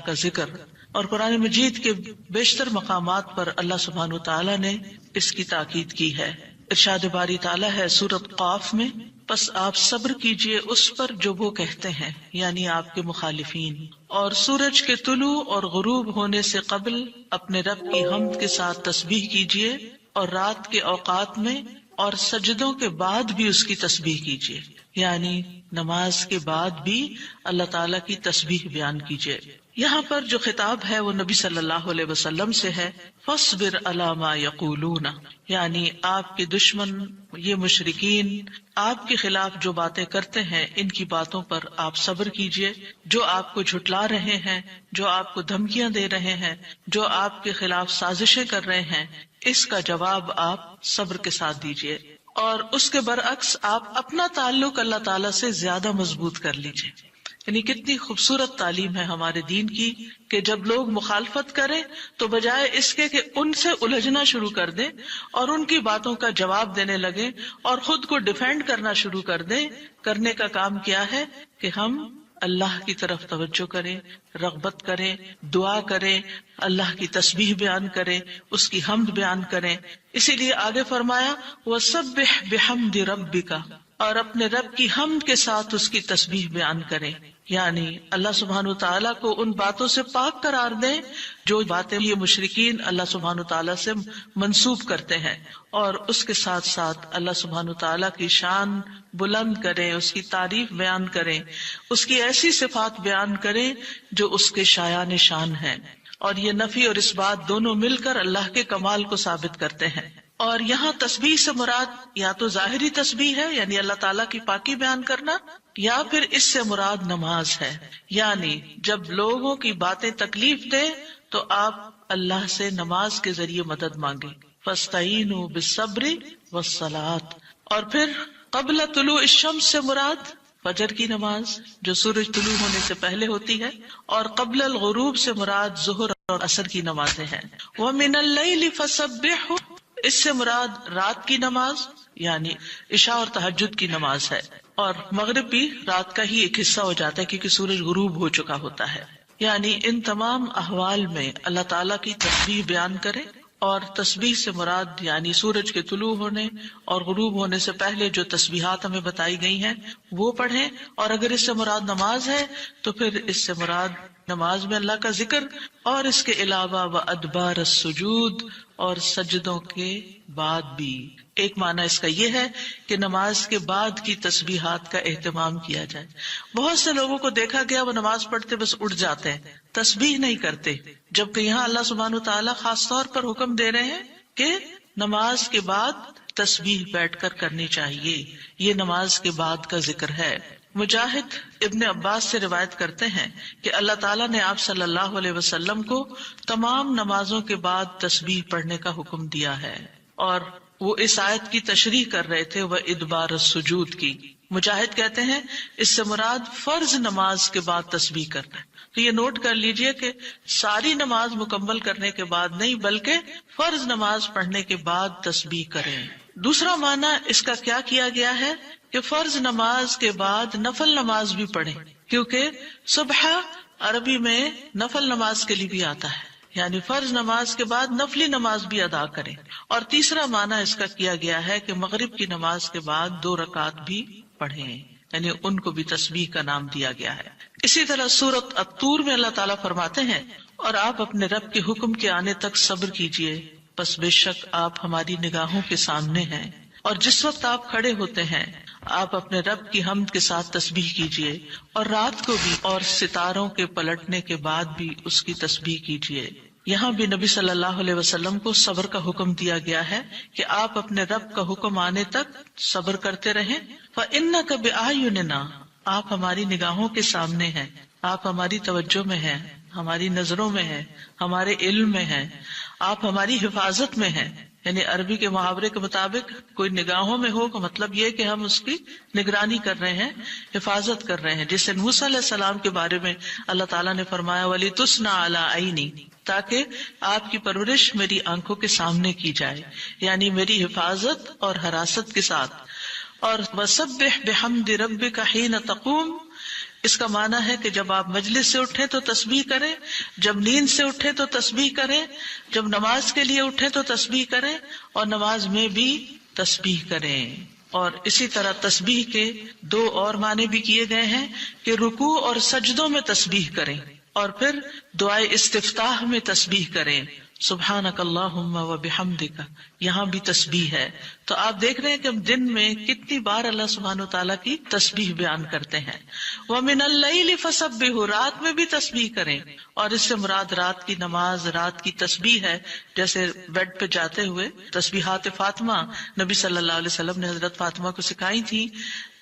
کا ذکر، اور قرآن مجید کے بیشتر مقامات پر اللہ سبحانہ وتعالی نے اس کی تاکید کی ہے۔ ارشاد باری تعالیٰ ہے سورۃ قاف میں، پس آپ صبر کیجئے اس پر جو وہ کہتے ہیں، یعنی آپ کے مخالفین، اور سورج کے طلوع اور غروب ہونے سے قبل اپنے رب کی حمد کے ساتھ تسبیح کیجئے، اور رات کے اوقات میں اور سجدوں کے بعد بھی اس کی تسبیح کیجئے، یعنی نماز کے بعد بھی اللہ تعالیٰ کی تسبیح بیان کیجئے۔ یہاں پر جو خطاب ہے وہ نبی صلی اللہ علیہ وسلم سے ہے، فاصبر علی ما یقولون، یعنی آپ کے دشمن یہ مشرکین آپ کے خلاف جو باتیں کرتے ہیں ان کی باتوں پر آپ صبر کیجئے، جو آپ کو جھٹلا رہے ہیں، جو آپ کو دھمکیاں دے رہے ہیں، جو آپ کے خلاف سازشیں کر رہے ہیں، اس کا جواب آپ صبر کے ساتھ دیجئے، اور اس کے برعکس آپ اپنا تعلق اللہ تعالیٰ سے زیادہ مضبوط کر لیجئے۔ یعنی کتنی خوبصورت تعلیم ہے ہمارے دین کی کہ جب لوگ مخالفت کریں تو بجائے اس کے کہ ان سے الجھنا شروع کر دیں اور ان کی باتوں کا جواب دینے لگیں اور خود کو ڈیفینڈ کرنا شروع کر دیں، کرنے کا کام کیا ہے کہ ہم اللہ کی طرف توجہ کریں، رغبت کریں، دعا کریں، اللہ کی تسبیح بیان کریں، اس کی حمد بیان کریں۔ اسی لیے آگے فرمایا وَسَبِّحْ بِحَمْدِ رَبِّكَ، اور اپنے رب کی حمد کے ساتھ اس کی تسبیح بیان کریں، یعنی اللہ سبحانہ وتعالیٰ کو ان باتوں سے پاک قرار دیں جو باتیں یہ مشرکین اللہ سبحانہ وتعالیٰ سے منسوب کرتے ہیں، اور اس کے ساتھ ساتھ اللہ سبحانہ وتعالیٰ کی شان بلند کریں، اس کی تعریف بیان کریں، اس کی ایسی صفات بیان کریں جو اس کے شایان شان ہیں، اور یہ نفی اور اس بات دونوں مل کر اللہ کے کمال کو ثابت کرتے ہیں۔ اور یہاں تسبیح سے مراد یا تو ظاہری تسبیح ہے یعنی اللہ تعالیٰ کی پاکی بیان کرنا، یا پھر اس سے مراد نماز ہے، یعنی جب لوگوں کی باتیں تکلیف دیں تو آپ اللہ سے نماز کے ذریعے مدد مانگیں، فاستعینوا بالصبر والصلاۃ۔ اور پھر قبل طلوع الشمس سے مراد فجر کی نماز جو سورج طلوع ہونے سے پہلے ہوتی ہے، اور قبل الغروب سے مراد ظہر اور عصر کی نمازیں ہیں۔ وَمِنَ اللَّيْلِ فَسَبِّحْهُ، اس سے مراد رات کی نماز یعنی عشاء اور تہجد کی نماز ہے، اور مغرب بھی رات کا ہی ایک حصہ ہو جاتا ہے کیونکہ سورج غروب ہو چکا ہوتا ہے۔ یعنی ان تمام احوال میں اللہ تعالیٰ کی تسبیح بیان کریں، اور تسبیح سے مراد یعنی سورج کے طلوع ہونے اور غروب ہونے سے پہلے جو تسبیحات ہمیں بتائی گئی ہیں وہ پڑھیں، اور اگر اس سے مراد نماز ہے تو پھر اس سے مراد نماز میں اللہ کا ذکر، اور اس کے علاوہ وَأَدْبَارَ السُّجُودِ، اور سجدوں کے بعد بھی۔ ایک معنی اس کا یہ ہے کہ نماز کے بعد کی تسبیحات کا اہتمام کیا جائے۔ بہت سے لوگوں کو دیکھا گیا وہ نماز پڑھتے بس اٹھ جاتے ہیں، تسبیح نہیں کرتے، جبکہ یہاں اللہ سبحانہ وتعالیٰ خاص طور پر حکم دے رہے ہیں کہ نماز کے بعد تسبیح بیٹھ کر کرنی چاہیے، یہ نماز کے بعد کا ذکر ہے۔ مجاہد ابن عباس سے روایت کرتے ہیں کہ اللہ تعالیٰ نے آپ صلی اللہ علیہ وسلم کو تمام نمازوں کے بعد تسبیح پڑھنے کا حکم دیا ہے، اور وہ اس آیت کی تشریح کر رہے تھے وہ ادبار السجود کی۔ مجاہد کہتے ہیں اس سے مراد فرض نماز کے بعد تسبیح کرنا ہے۔ تو یہ نوٹ کر لیجئے کہ ساری نماز مکمل کرنے کے بعد نہیں بلکہ فرض نماز پڑھنے کے بعد تسبیح کریں۔ دوسرا معنی اس کا کیا کیا گیا ہے کہ فرض نماز کے بعد نفل نماز بھی پڑھیں، کیونکہ صبح عربی میں نفل نماز کے لیے بھی آتا ہے، یعنی فرض نماز کے بعد نفلی نماز بھی ادا کریں۔ اور تیسرا معنی اس کا کیا گیا ہے کہ مغرب کی نماز کے بعد 2 رکعت بھی پڑھیں، یعنی ان کو بھی تسبیح کا نام دیا گیا ہے۔ اسی طرح سورۃ الطور میں اللہ تعالیٰ فرماتے ہیں اور آپ اپنے رب کے حکم کے آنے تک صبر کیجئے، پس بے شک آپ ہماری نگاہوں کے سامنے ہیں، اور جس وقت آپ کھڑے ہوتے ہیں آپ اپنے رب کی حمد کے ساتھ تسبیح کیجئے، اور رات کو بھی اور ستاروں کے پلٹنے کے بعد بھی اس کی تسبیح کیجئے۔ یہاں بھی نبی صلی اللہ علیہ وسلم کو صبر کا حکم دیا گیا ہے کہ آپ اپنے رب کا حکم آنے تک صبر کرتے رہیں۔ فَإِنَّكَ بِأَعْيُنِنَا، آپ ہماری نگاہوں کے سامنے ہیں، آپ ہماری توجہ میں ہیں، ہماری نظروں میں ہیں، ہمارے علم میں ہیں، آپ ہماری حفاظت میں ہیں۔ یعنی عربی کے محاورے کے مطابق کوئی نگاہوں میں ہو کا مطلب یہ کہ ہم اس کی نگرانی کر رہے ہیں، حفاظت کر رہے ہیں، جیسے موسیٰ علیہ السلام کے بارے میں اللہ تعالیٰ نے فرمایا وَلِتُسْنَ عَلَىٰ عَيْنِي، تاکہ آپ کی پرورش میری آنکھوں کے سامنے کی جائے، یعنی میری حفاظت اور حراست کے ساتھ۔ اور وَسَبِّحْ بِحَمْدِ رَبِّكَ حِينَ تَقُومُ، اس کا معنی ہے کہ جب آپ مجلس سے اٹھیں تو تسبیح کریں، جب نیند سے اٹھیں تو تسبیح کریں، جب نماز کے لیے اٹھیں تو تسبیح کریں، اور نماز میں بھی تسبیح کریں. اور اسی طرح تسبیح کے دو اور معنی بھی کیے گئے ہیں کہ رکوع اور سجدوں میں تسبیح کریں، اور پھر دعائے استفتاح میں تسبیح کریں، سبحانک اللہم و بحمدک، یہاں بھی تسبیح ہے. تو آپ دیکھ رہے ہیں کہ ہم دن میں کتنی بار اللہ سبحانہ و تعالیٰ کی تسبیح بیان کرتے ہیں. ومن اللیل فسبحوا، رات میں بھی تسبیح کریں، اور اس سے مراد رات کی نماز، رات کی تسبیح ہے. جیسے بیڈ پہ جاتے ہوئے تسبیحات فاطمہ نبی صلی اللہ علیہ وسلم نے حضرت فاطمہ کو سکھائی تھی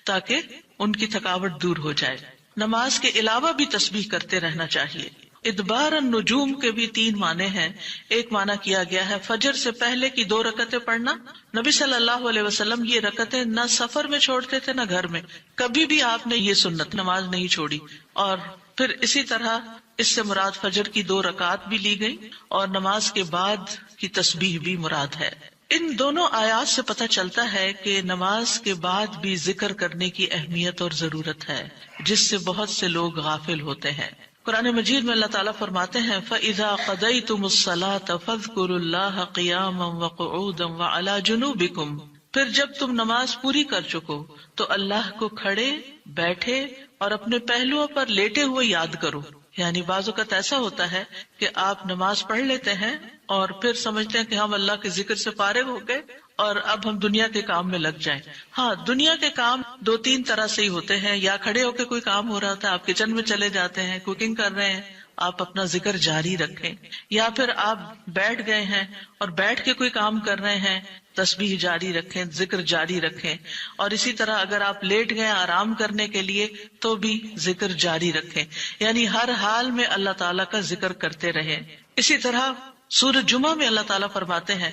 تاکہ ان کی تھکاوٹ دور ہو جائے. نماز کے علاوہ بھی تسبیح کرتے رہنا چاہیے. ادبار النجوم کے بھی 3 معنی ہیں. ایک معنی کیا گیا ہے فجر سے پہلے کی 2 رکعتیں پڑھنا. نبی صلی اللہ علیہ وسلم یہ رکعتیں نہ سفر میں چھوڑتے تھے نہ گھر میں، کبھی بھی آپ نے یہ سنت نماز نہیں چھوڑی. اور پھر اسی طرح اس سے مراد فجر کی 2 رکعات بھی لی گئی، اور نماز کے بعد کی تسبیح بھی مراد ہے. ان دونوں آیات سے پتہ چلتا ہے کہ نماز کے بعد بھی ذکر کرنے کی اہمیت اور ضرورت ہے، جس سے بہت سے لوگ غافل ہوتے ہیں. قرآن مجید میں اللہ تعالیٰ فرماتے ہیں فَإِذَا قَضَيْتُمُ الصَّلَاةَ فَاذْكُرُوا اللَّهَ قِيَامًا وَقُعُودًا وَعَلَى جُنُوبِكُمْ. پھر جب تم نماز پوری کر چکو تو اللہ کو کھڑے، بیٹھے اور اپنے پہلوؤں پر لیٹے ہوئے یاد کرو. یعنی بعض اوقات ایسا ہوتا ہے کہ آپ نماز پڑھ لیتے ہیں اور پھر سمجھتے ہیں کہ ہم اللہ کے ذکر سے فارغ ہو گئے اور اب ہم دنیا کے کام میں لگ جائیں. ہاں، دنیا کے کام 2-3 طرح سے ہی ہوتے ہیں. یا کھڑے ہو کے کوئی کام ہو رہا تھا، آپ کچن میں چلے جاتے ہیں، کوکنگ کر رہے ہیں، آپ اپنا ذکر جاری رکھیں. یا پھر آپ بیٹھ گئے ہیں اور بیٹھ کے کوئی کام کر رہے ہیں، تسبیح جاری رکھیں، ذکر جاری رکھیں. اور اسی طرح اگر آپ لیٹ گئے آرام کرنے کے لیے تو بھی ذکر جاری رکھیں. یعنی ہر حال میں اللہ تعالیٰ کا ذکر کرتے رہیں. اسی طرح سورہ جمعہ میں اللہ تعالیٰ فرماتے ہیں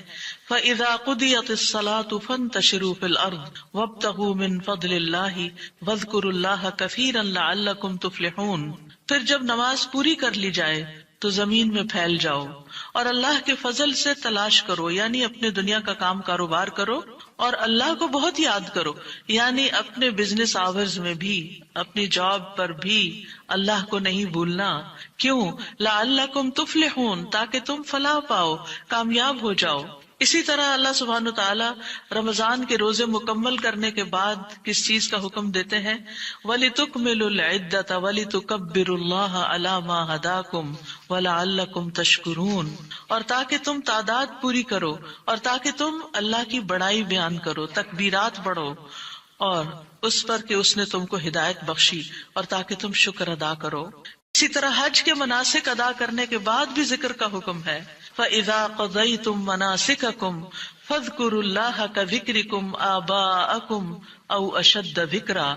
فَإِذَا قُضِيَتِ الصَّلَاةُ فَانتَشِرُوا فِي الْأَرْضِ وَابْتَغُوا مِن فَضْلِ اللَّهِ وَاذْكُرُوا اللَّهَ كَثِيرًا لَعَلَّكُمْ تُفْلِحُونَ. پھر جب نماز پوری کر لی جائے تو زمین میں پھیل جاؤ اور اللہ کے فضل سے تلاش کرو، یعنی اپنے دنیا کا کام کاروبار کرو اور اللہ کو بہت یاد کرو. یعنی اپنے بزنس آورز میں بھی، اپنی جاب پر بھی اللہ کو نہیں بھولنا. کیوں؟ لعلکم تفلحون، تاکہ تم فلاح پاؤ، کامیاب ہو جاؤ. اسی طرح اللہ سبحانہ و تعالیٰ رمضان کے روزے مکمل کرنے کے بعد کس چیز کا حکم دیتے ہیں؟ وَلِتُكْمِلُوا الْعِدَّةَ وَلِتُكَبِّرُوا اللَّهَ عَلَى مَا هَدَاكُمْ وَلَعَلَّكُمْ تَشْكُرُونَ. اور تاکہ تم تعداد پوری کرو، اور تاکہ تم اللہ کی بڑائی بیان کرو، تکبیرات پڑھو، اور اس پر کہ اس نے تم کو ہدایت بخشی، اور تاکہ تم شکر ادا کرو. اسی طرح حج کے مناسک ادا کرنے کے بعد بھی ذکر کا حکم ہے. فَإِذَا قَضَيْتُم مَّنَاسِكَكُمْ فَاذْكُرُوا اللَّهَ كَذِكْرِكُمْ آبَاءَكُمْ أَوْ أَشَدَّ ذِكْرًا.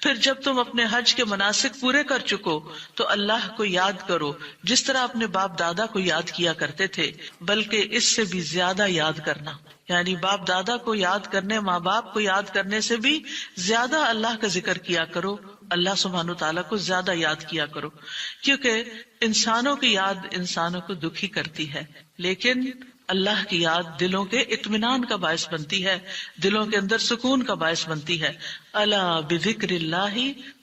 پھر جب تم اپنے حج کے مناسک پورے کر چکو تو اللہ کو یاد کرو جس طرح اپنے باپ دادا کو یاد کیا کرتے تھے، بلکہ اس سے بھی زیادہ یاد کرنا. یعنی باپ دادا کو یاد کرنے، ماں باپ کو یاد کرنے سے بھی زیادہ اللہ کا ذکر کیا کرو، اللہ سبحانہ تعالیٰ کو زیادہ یاد کیا کرو. کیونکہ انسانوں کی یاد انسانوں کو دکھی کرتی ہے، لیکن اللہ کی یاد دلوں کے اطمینان کا باعث بنتی ہے، دلوں کے اندر سکون کا باعث بنتی ہے. الا بذکر اللہ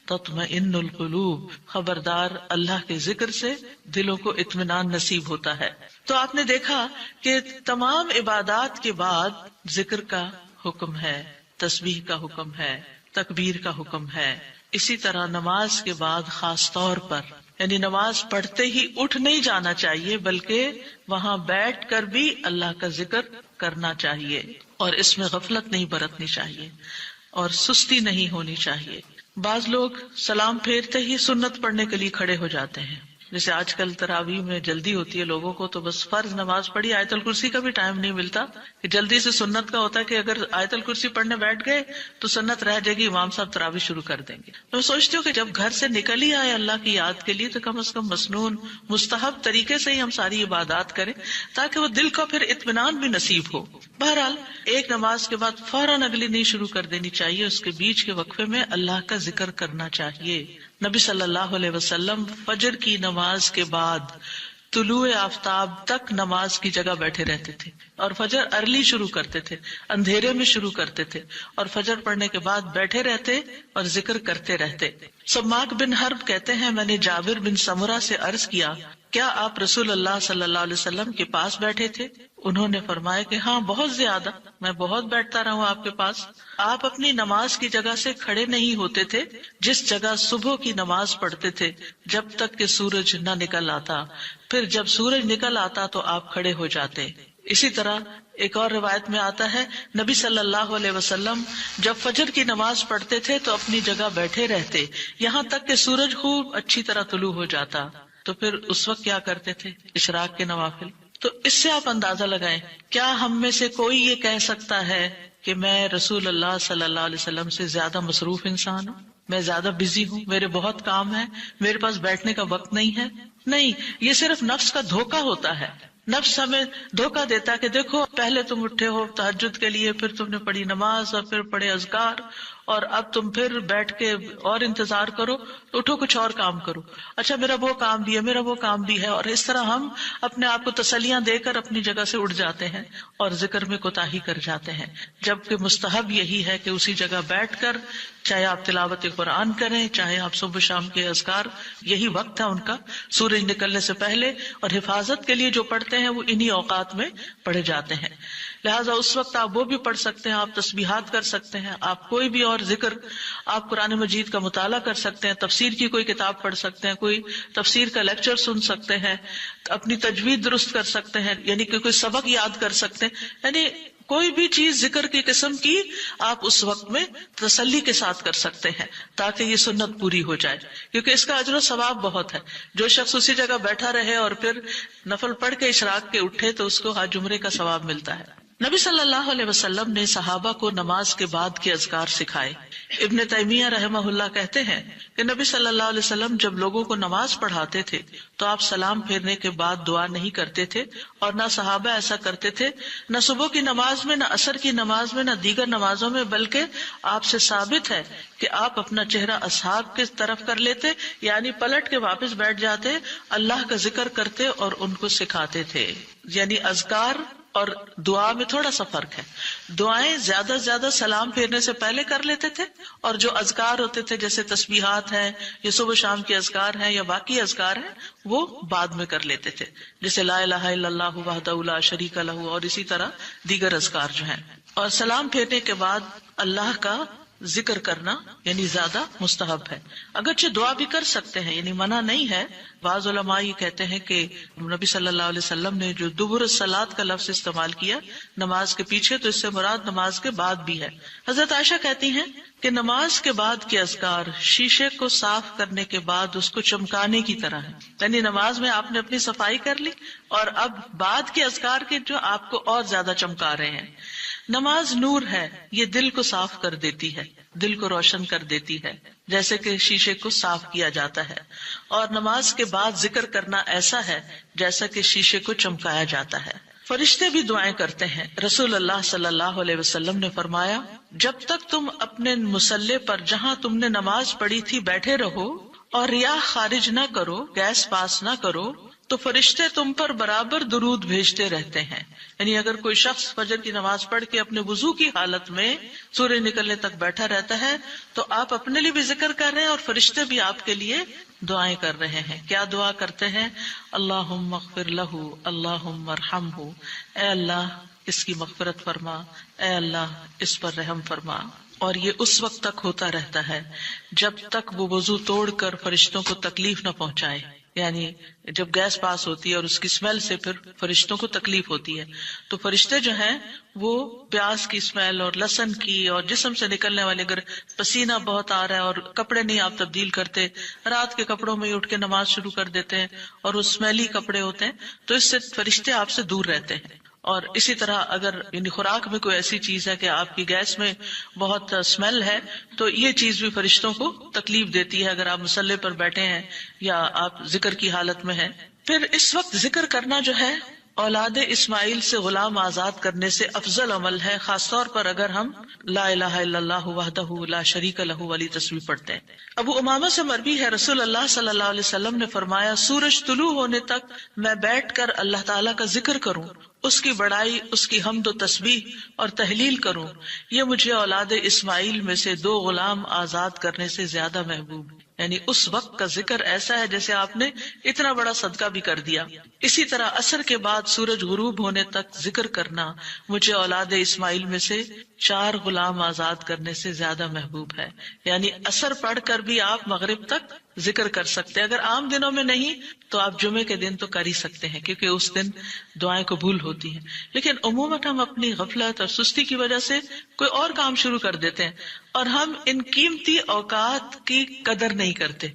تطمئن القلوب، خبردار اللہ کے ذکر سے دلوں کو اطمینان نصیب ہوتا ہے. تو آپ نے دیکھا کہ تمام عبادات کے بعد ذکر کا حکم ہے، تسبیح کا حکم ہے، تکبیر کا حکم ہے. اسی طرح نماز کے بعد خاص طور پر، یعنی نماز پڑھتے ہی اٹھ نہیں جانا چاہیے، بلکہ وہاں بیٹھ کر بھی اللہ کا ذکر کرنا چاہیے، اور اس میں غفلت نہیں برتنی چاہیے اور سستی نہیں ہونی چاہیے. بعض لوگ سلام پھیرتے ہی سنت پڑھنے کے لیے کھڑے ہو جاتے ہیں. جیسے آج کل تراویح میں جلدی ہوتی ہے لوگوں کو، تو بس فرض نماز پڑھی، آیت الکرسی کا بھی ٹائم نہیں ملتا کہ جلدی سے سنت کا ہوتا ہے کہ اگر آیت الکرسی پڑھنے بیٹھ گئے تو سنت رہ جائے گی، امام صاحب تراویح شروع کر دیں گے. میں سوچتی ہوں کہ جب گھر سے نکل ہی آئے اللہ کی یاد کے لیے تو کم از کم مسنون مستحب طریقے سے ہی ہم ساری عبادات کریں تاکہ وہ دل کو پھر اطمینان بھی نصیب ہو. بہرحال ایک نماز کے بعد فوراً اگلی نہیں شروع کر دینی چاہیے، اس کے بیچ کے وقفے میں اللہ کا ذکر کرنا چاہیے. نبی صلی اللہ علیہ وسلم فجر کی نماز کے بعد طلوع آفتاب تک نماز کی جگہ بیٹھے رہتے تھے، اور فجر ارلی شروع کرتے تھے، اندھیرے میں شروع کرتے تھے، اور فجر پڑھنے کے بعد بیٹھے رہتے اور ذکر کرتے رہتے۔ سماک بن حرب کہتے ہیں میں نے جابر بن سمرہ سے عرض کیا کیا آپ رسول اللہ صلی اللہ علیہ وسلم کے پاس بیٹھے تھے؟ انہوں نے فرمایا کہ ہاں بہت زیادہ، میں بہت بیٹھتا رہا ہوں آپ کے پاس۔ آپ اپنی نماز کی جگہ سے کھڑے نہیں ہوتے تھے جس جگہ صبح کی نماز پڑھتے تھے جب تک کہ سورج نہ نکل آتا، پھر جب سورج نکل آتا تو آپ کھڑے ہو جاتے۔ اسی طرح ایک اور روایت میں آتا ہے نبی صلی اللہ علیہ وسلم جب فجر کی نماز پڑھتے تھے تو اپنی جگہ بیٹھے رہتے یہاں تک کہ سورج خوب اچھی طرح طلوع ہو جاتا، تو پھر اس وقت کیا کرتے تھے؟ اشراق کے نوافل۔ تو اس سے آپ اندازہ لگائیں، کیا ہم میں سے کوئی یہ کہہ سکتا ہے کہ میں رسول اللہ صلی اللہ علیہ وسلم سے زیادہ مصروف انسان ہوں، میں زیادہ بزی ہوں، میرے بہت کام ہے، میرے پاس بیٹھنے کا وقت نہیں ہے؟ نہیں، یہ صرف نفس کا دھوکہ ہوتا ہے۔ نفس ہمیں دھوکہ دیتا ہے کہ دیکھو پہلے تم اٹھے ہو تہجد کے لیے، پھر تم نے پڑھی نماز اور پھر پڑھے اذکار، اور اب تم پھر بیٹھ کے اور انتظار کرو، اٹھو کچھ اور کام کرو، اچھا میرا وہ کام بھی ہے، میرا وہ کام بھی ہے، اور اس طرح ہم اپنے آپ کو تسلیاں دے کر اپنی جگہ سے اٹھ جاتے ہیں اور ذکر میں کوتاہی کر جاتے ہیں، جبکہ مستحب یہی ہے کہ اسی جگہ بیٹھ کر چاہے آپ تلاوت قرآن کریں، چاہے آپ صبح شام کے اذکار، یہی وقت ہے ان کا سورج نکلنے سے پہلے، اور حفاظت کے لیے جو پڑھتے ہیں وہ انہی اوقات میں پڑھے جاتے ہیں۔ لہٰذا اس وقت آپ وہ بھی پڑھ سکتے ہیں، آپ تسبیحات کر سکتے ہیں، آپ کوئی بھی اور ذکر، آپ قرآن مجید کا مطالعہ کر سکتے ہیں، تفسیر کی کوئی کتاب پڑھ سکتے ہیں، کوئی تفسیر کا لیکچر سن سکتے ہیں، اپنی تجوید درست کر سکتے ہیں، یعنی کہ کوئی سبق یاد کر سکتے ہیں، یعنی کوئی بھی چیز ذکر کی قسم کی آپ اس وقت میں تسلی کے ساتھ کر سکتے ہیں تاکہ یہ سنت پوری ہو جائے، کیونکہ اس کا اجر و ثواب بہت ہے۔ جو شخص اسی جگہ بیٹھا رہے اور پھر نفل پڑھ کے اشراق کے اٹھے تو اس کو حج جمعے کا ثواب ملتا ہے۔ نبی صلی اللہ علیہ وسلم نے صحابہ کو نماز کے بعد کے اذکار سکھائے۔ ابن تیمیہ رحمہ اللہ کہتے ہیں کہ نبی صلی اللہ علیہ وسلم جب لوگوں کو نماز پڑھاتے تھے تو آپ سلام پھیرنے کے بعد دعا نہیں کرتے تھے، اور نہ صحابہ ایسا کرتے تھے، نہ صبح کی نماز میں، نہ عصر کی نماز میں، نہ دیگر نمازوں میں، بلکہ آپ سے ثابت ہے کہ آپ اپنا چہرہ اصحاب کی طرف کر لیتے، یعنی پلٹ کے واپس بیٹھ جاتے، اللہ کا ذکر کرتے اور ان کو سکھاتے تھے۔ یعنی اذکار اور دعا میں تھوڑا سا فرق ہے، دعائیں زیادہ سے زیادہ سلام پھیرنے سے پہلے کر لیتے تھے، اور جو اذکار ہوتے تھے جیسے تسبیحات ہیں یا صبح شام کے اذکار ہیں یا باقی اذکار ہیں وہ بعد میں کر لیتے تھے، جیسے لا الہ الا اللہ وحدہ لا شریک لہ، اور اسی طرح دیگر اذکار جو ہیں۔ اور سلام پھیرنے کے بعد اللہ کا ذکر کرنا یعنی زیادہ مستحب ہے، اگرچہ دعا بھی کر سکتے ہیں، یعنی منع نہیں ہے۔ بعض علماء یہ کہتے ہیں کہ نبی صلی اللہ علیہ وسلم نے جو دبر الصلاۃ کا لفظ استعمال کیا نماز کے پیچھے، تو اس سے مراد نماز کے بعد بھی ہے۔ حضرت عائشہ کہتی ہیں کہ نماز کے بعد کے اذکار شیشے کو صاف کرنے کے بعد اس کو چمکانے کی طرح ہے، یعنی نماز میں آپ نے اپنی صفائی کر لی اور اب بعد کے اذکار کے جو آپ کو اور زیادہ چمکا رہے ہیں۔ نماز نور ہے، یہ دل کو صاف کر دیتی ہے، دل کو روشن کر دیتی ہے، جیسے کہ شیشے کو صاف کیا جاتا ہے، اور نماز کے بعد ذکر کرنا ایسا ہے جیسا کہ شیشے کو چمکایا جاتا ہے۔ فرشتے بھی دعائیں کرتے ہیں۔ رسول اللہ صلی اللہ علیہ وسلم نے فرمایا، جب تک تم اپنے مصلی پر جہاں تم نے نماز پڑھی تھی بیٹھے رہو اور ریاح خارج نہ کرو، گیس پاس نہ کرو، تو فرشتے تم پر برابر درود بھیجتے رہتے ہیں۔ یعنی اگر کوئی شخص فجر کی نماز پڑھ کے اپنے وضو کی حالت میں سورج نکلنے تک بیٹھا رہتا ہے تو آپ اپنے لیے بھی ذکر کر رہے ہیں اور فرشتے بھی آپ کے لیے دعائیں کر رہے ہیں۔ کیا دعا کرتے ہیں؟ اللہم اغفر لہ، اللہم ارحمہ، اے اللہ اس کی مغفرت فرما، اے اللہ اس پر رحم فرما۔ اور یہ اس وقت تک ہوتا رہتا ہے جب تک وہ وضو توڑ کر فرشتوں کو تکلیف نہ پہنچائے، یعنی جب گیس پاس ہوتی ہے اور اس کی اسمیل سے پھر فرشتوں کو تکلیف ہوتی ہے، تو فرشتے جو ہیں وہ پیاز کی اسمیل اور لہسن کی اور جسم سے نکلنے والے، اگر پسینہ بہت آ رہا ہے اور کپڑے نہیں آپ تبدیل کرتے، رات کے کپڑوں میں اٹھ کے نماز شروع کر دیتے ہیں اور وہ اسمیلی کپڑے ہوتے ہیں، تو اس سے فرشتے آپ سے دور رہتے ہیں۔ اور اسی طرح اگر یعنی خوراک میں کوئی ایسی چیز ہے کہ آپ کی گیس میں بہت اسمیل ہے تو یہ چیز بھی فرشتوں کو تکلیف دیتی ہے اگر آپ مصلی پر بیٹھے ہیں یا آپ ذکر کی حالت میں ہیں۔ پھر اس وقت ذکر کرنا جو ہے اولاد اسماعیل سے غلام آزاد کرنے سے افضل عمل ہے، خاص طور پر اگر ہم لا الہ الا اللہ وحدہ لا شریک لہ والی تسبیح پڑھتے ہیں۔ ابو امامہ سے مروی ہے، رسول اللہ صلی اللہ علیہ وسلم نے فرمایا، سورج طلوع ہونے تک میں بیٹھ کر اللہ تعالیٰ کا ذکر کروں، اس کی بڑائی، اس کی حمد و تسبیح اور تحلیل کروں، یہ مجھے اولاد اسماعیل میں سے 2 غلام آزاد کرنے سے زیادہ محبوب ہے۔ یعنی اس وقت کا ذکر ایسا ہے جیسے آپ نے اتنا بڑا صدقہ بھی کر دیا۔ اسی طرح عصر کے بعد سورج غروب ہونے تک ذکر کرنا مجھے اولاد اسماعیل میں سے 4 غلام آزاد کرنے سے زیادہ محبوب ہے۔ یعنی عصر پڑھ کر بھی آپ مغرب تک ذکر کر سکتے ہیں، اگر عام دنوں میں نہیں تو آپ جمعے کے دن تو کر ہی سکتے ہیں، کیونکہ اس دن دعائیں قبول ہوتی ہیں۔ لیکن عموماً ہم اپنی غفلت اور سستی کی وجہ سے کوئی اور کام شروع کر دیتے ہیں، اور ہم ان قیمتی اوقات کی قدر نہیں کرتے،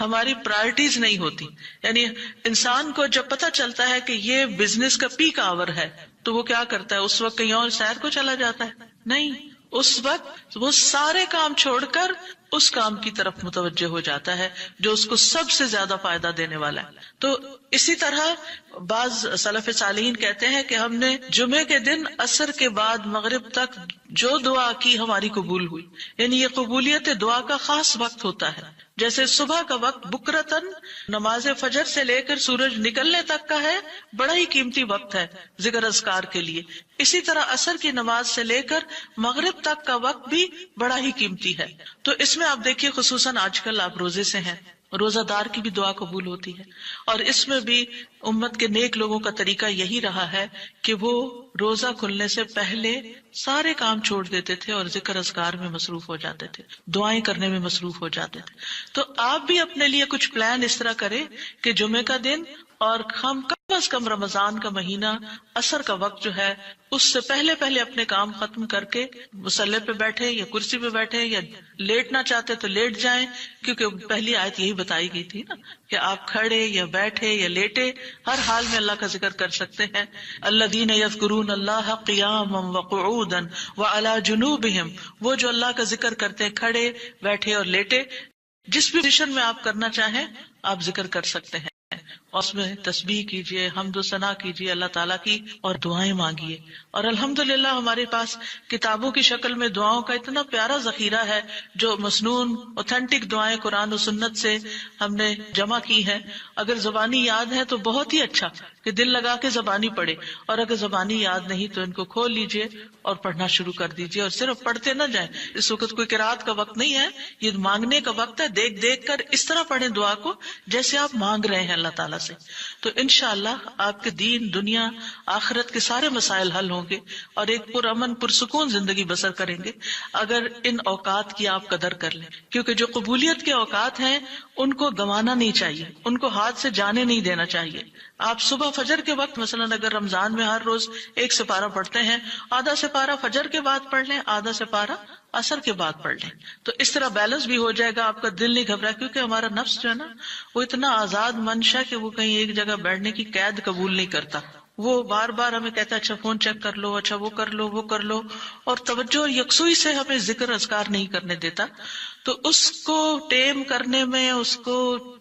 ہماری پرائرٹیز نہیں ہوتی۔ یعنی انسان کو جب پتہ چلتا ہے کہ یہ بزنس کا پیک آور ہے تو وہ کیا کرتا ہے؟ اس وقت کہیں اور سیر کو چلا جاتا ہے؟ نہیں، اس وقت وہ سارے کام چھوڑ کر اس کام کی طرف متوجہ ہو جاتا ہے جو اس کو سب سے زیادہ فائدہ دینے والا ہے۔ تو اسی طرح بعض سلف صالحین کہتے ہیں کہ ہم نے جمعے کے دن عصر کے بعد مغرب تک جو دعا کی ہماری قبول ہوئی، یعنی یہ قبولیت دعا کا خاص وقت ہوتا ہے۔ جیسے صبح کا وقت بکرتن نماز فجر سے لے کر سورج نکلنے تک کا ہے، بڑا ہی قیمتی وقت ہے ذکر اذکار کے لیے۔ اسی طرح عصر کی نماز سے لے کر مغرب تک کا وقت بھی بڑا ہی قیمتی ہے۔ تو اس میں آپ دیکھیے، خصوصاً آج کل آپ روزے سے ہیں، روزہ دار کی بھی دعا قبول ہوتی ہے، اور اس میں بھی امت کے نیک لوگوں کا طریقہ یہی رہا ہے کہ وہ روزہ کھلنے سے پہلے سارے کام چھوڑ دیتے تھے اور ذکر اذکار میں مصروف ہو جاتے تھے، دعائیں کرنے میں مصروف ہو جاتے تھے۔ تو آپ بھی اپنے لیے کچھ پلان اس طرح کریں کہ جمعے کا دن اور ہم کم از کم رمضان کا مہینہ عصر کا وقت جو ہے اس سے پہلے پہلے اپنے کام ختم کر کے مصلی پہ بیٹھے یا کرسی پہ بیٹھے، یا لیٹنا چاہتے تو لیٹ جائیں، کیونکہ پہلی آیت یہی بتائی گئی تھی نا کہ آپ کھڑے یا بیٹھے یا لیٹے ہر حال میں اللہ کا ذکر کر سکتے ہیں۔ الذین یذکرون اللہ قیاما وقعودا وعلی جنوبہم، وہ جو اللہ کا ذکر کرتے ہیں کھڑے، بیٹھے اور لیٹے، جس بھی پوزیشن میں آپ کرنا چاہیں آپ ذکر کر سکتے ہیں، اور اس میں تسبیح کیجئے، حمد و ثنا کیجئے اللہ تعالیٰ کی، اور دعائیں مانگیے۔ اور الحمدللہ ہمارے پاس کتابوں کی شکل میں دعاؤں کا اتنا پیارا ذخیرہ ہے، جو مسنون اوتھینٹک دعائیں قرآن و سنت سے ہم نے جمع کی ہیں۔ اگر زبانی یاد ہے تو بہت ہی اچھا کہ دل لگا کے زبانی پڑھے، اور اگر زبانی یاد نہیں تو ان کو کھول لیجئے اور پڑھنا شروع کر دیجئے، اور صرف پڑھتے نہ جائیں۔ اس وقت کوئی قرات کا وقت نہیں ہے، یہ مانگنے کا وقت ہے۔ دیکھ دیکھ کر اس طرح پڑھیں دعا کو جیسے آپ مانگ رہے ہیں اللہ تعالیٰ سے، تو انشاءاللہ آپ کے دین، دنیا، آخرت کے سارے مسائل حل ہوں گے، اور ایک پرامن پرسکون زندگی بسر کریں گے اگر ان اوقات کی آپ قدر کر لیں۔ کیونکہ جو قبولیت کے اوقات ہیں ان کو گنوانا نہیں چاہیے، ان کو ہاتھ سے جانے نہیں دینا چاہیے۔ آپ صبح فجر کے وقت مثلا اگر رمضان میں ہر روز 1 سپارہ پڑھتے ہیں، آدھا سپارہ فجر کے بعد پڑھ لیں، آدھا سپارہ عصر کے بعد پڑھ لیں، تو اس طرح بیلنس بھی ہو جائے گا، آپ کا دل نہیں گھبرا، کیونکہ ہمارا نفس جو ہے نا وہ اتنا آزاد منشا کہ وہ کہیں ایک جگہ بیٹھنے کی قید قبول نہیں کرتا، وہ بار بار ہمیں کہتا ہے اچھا فون چیک کر لو، اچھا وہ کر لو، وہ کر لو، اور توجہ اور یکسوئی سے ہمیں ذکر اذکار نہیں کرنے دیتا۔ تو اس کو ٹیم کرنے میں، اس کو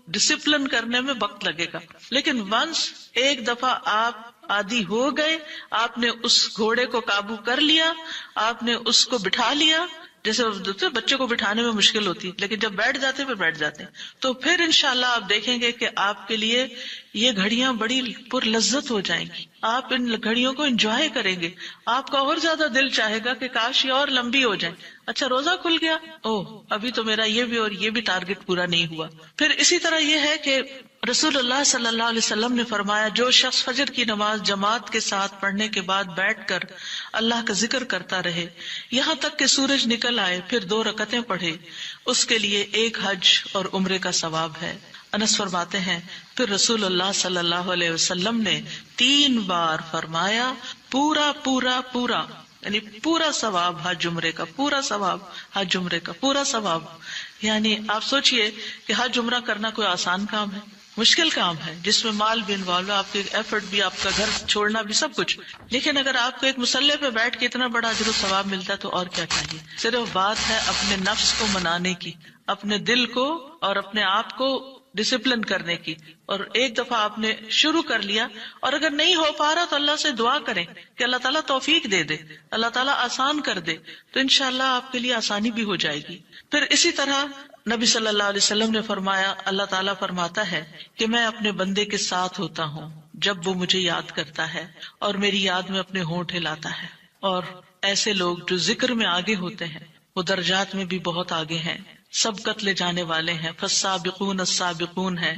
ڈسپلن کرنے میں وقت لگے گا، لیکن ونس ایک دفعہ آپ عادی ہو گئے، آپ نے اس گھوڑے کو قابو کر لیا، آپ نے اس کو بٹھا لیا، جیسے بچے کو بٹھانے میں مشکل ہوتی ہے لیکن جب بیٹھ جاتے پھر بیٹھ جاتے ہیں، تو پھر انشاءاللہ آپ دیکھیں گے کہ آپ کے لیے یہ گھڑیاں بڑی پر لذت ہو جائیں گی، آپ ان گھڑیوں کو انجوائے کریں گے، آپ کا اور زیادہ دل چاہے گا کہ کاش یہ اور لمبی ہو جائیں۔ اچھا روزہ کھل گیا، ابھی تو میرا یہ بھی اور یہ بھی ٹارگٹ پورا نہیں ہوا۔ پھر اسی طرح یہ ہے کہ رسول اللہ صلی اللہ علیہ وسلم نے فرمایا، جو شخص فجر کی نماز جماعت کے ساتھ پڑھنے کے بعد بیٹھ کر اللہ کا ذکر کرتا رہے یہاں تک کہ سورج نکل آئے، پھر 2 رکعتیں پڑھے، اس کے لیے 1 حج اور عمرے کا ثواب ہے۔ انس فرماتے ہیں پھر رسول اللہ صلی اللہ علیہ وسلم نے 3 بار فرمایا، پورا پورا پورا، یعنی پورا ثواب حج عمرے کا، پورا ثواب حج عمرے کا، پورا ثواب۔ یعنی آپ سوچئے کہ حج عمرہ کرنا کوئی آسان کام ہے؟ مشکل کام ہے، جس میں مال بھی انوالو ہے، آپ کے ایفرٹ بھی، آپ کا گھر چھوڑنا بھی، سب کچھ، لیکن اگر آپ کو ایک مصلی پہ بیٹھ کے اتنا بڑا اجر و ثواب ملتا ہے تو اور کیا چاہیے۔ صرف بات ہے اپنے نفس کو منانے کی، اپنے دل کو اور اپنے آپ کو ڈسپلن کرنے کی. اور ایک دفعہ آپ نے شروع کر لیا اور اگر نہیں ہو پا رہا تو اللہ سے دعا کریں کہ اللہ تعالیٰ توفیق دے دے, اللہ تعالیٰ آسان کر دے, تو انشاءاللہ آپ کے لیے آسانی بھی ہو جائے گی. پھر اسی طرح نبی صلی اللہ علیہ وسلم نے فرمایا, اللہ تعالیٰ فرماتا ہے کہ میں اپنے بندے کے ساتھ ہوتا ہوں جب وہ مجھے یاد کرتا ہے اور میری یاد میں اپنے ہونٹ ہلاتا ہے. اور ایسے لوگ جو ذکر میں آگے ہوتے ہیں وہ درجات میں بھی بہت آگے ہیں, سبقت لے جانے والے ہیں, فالسابقون السابقون ہیں.